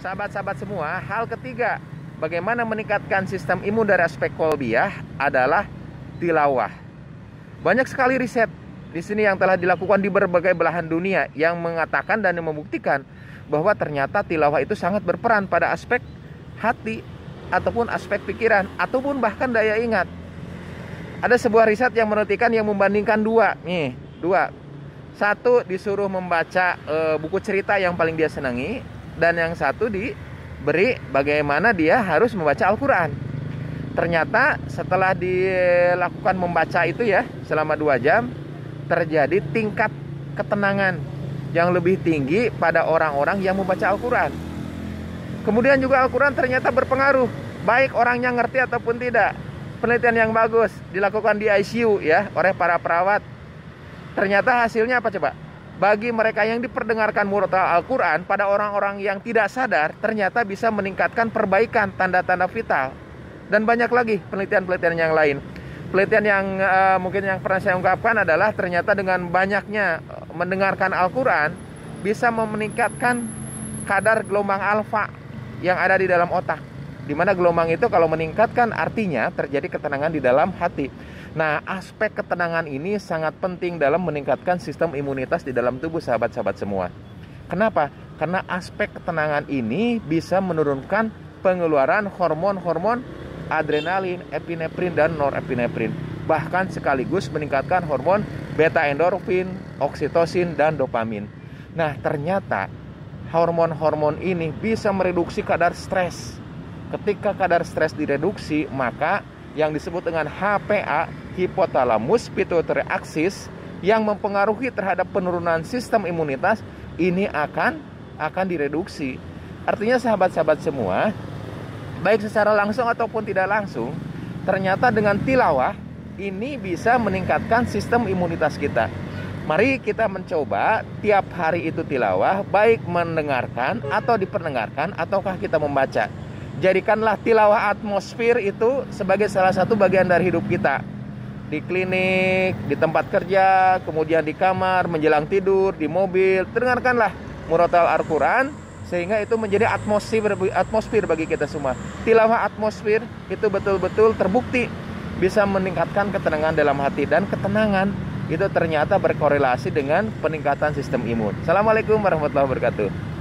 sahabat-sahabat semua, hal ketiga bagaimana meningkatkan sistem imun dari aspek kolbiah adalah tilawah. Banyak sekali riset di sini yang telah dilakukan di berbagai belahan dunia yang mengatakan dan membuktikan bahwa ternyata tilawah itu sangat berperan pada aspek hati ataupun aspek pikiran ataupun bahkan daya ingat. Ada sebuah riset yang menentukan yang membandingkan dua. Satu disuruh membaca buku cerita yang paling dia senangi, dan yang satu diberi bagaimana dia harus membaca Al-Quran. Ternyata setelah dilakukan membaca itu ya selama 2 jam, terjadi tingkat ketenangan yang lebih tinggi pada orang-orang yang membaca Al-Quran. Kemudian juga Al-Quran ternyata berpengaruh, baik orangnya ngerti ataupun tidak. Penelitian yang bagus dilakukan di ICU ya oleh para perawat. Ternyata hasilnya apa coba? Bagi mereka yang diperdengarkan murotal Al-Quran pada orang-orang yang tidak sadar, ternyata bisa meningkatkan perbaikan tanda-tanda vital. Dan banyak lagi penelitian-penelitian yang lain. Penelitian yang mungkin yang pernah saya ungkapkan adalah ternyata dengan banyaknya mendengarkan Al-Quran bisa meningkatkan kadar gelombang alfa yang ada di dalam otak. Dimana gelombang itu kalau meningkatkan artinya terjadi ketenangan di dalam hati. Nah, aspek ketenangan ini sangat penting dalam meningkatkan sistem imunitas di dalam tubuh sahabat-sahabat semua. Kenapa? Karena aspek ketenangan ini bisa menurunkan pengeluaran hormon-hormon adrenalin, epinefrin, dan norepinefrin. Bahkan sekaligus meningkatkan hormon beta endorfin, oksitosin, dan dopamin. Nah, ternyata hormon-hormon ini bisa mereduksi kadar stres. Ketika kadar stres direduksi, maka yang disebut dengan HPA, hipotalamus pituitary axis, yang mempengaruhi terhadap penurunan sistem imunitas ini akan direduksi. Artinya sahabat-sahabat semua, baik secara langsung ataupun tidak langsung, ternyata dengan tilawah ini bisa meningkatkan sistem imunitas kita. Mari kita mencoba tiap hari itu tilawah, baik mendengarkan atau diperdengarkan ataukah kita membaca. Jadikanlah tilawah atmosfer itu sebagai salah satu bagian dari hidup kita. Di klinik, di tempat kerja, kemudian di kamar, menjelang tidur, di mobil, dengarkanlah murotal Al-Quran sehingga itu menjadi atmosfer bagi kita semua. Tilawah atmosfer itu betul-betul terbukti bisa meningkatkan ketenangan dalam hati, dan ketenangan itu ternyata berkorelasi dengan peningkatan sistem imun. Assalamualaikum warahmatullahi wabarakatuh.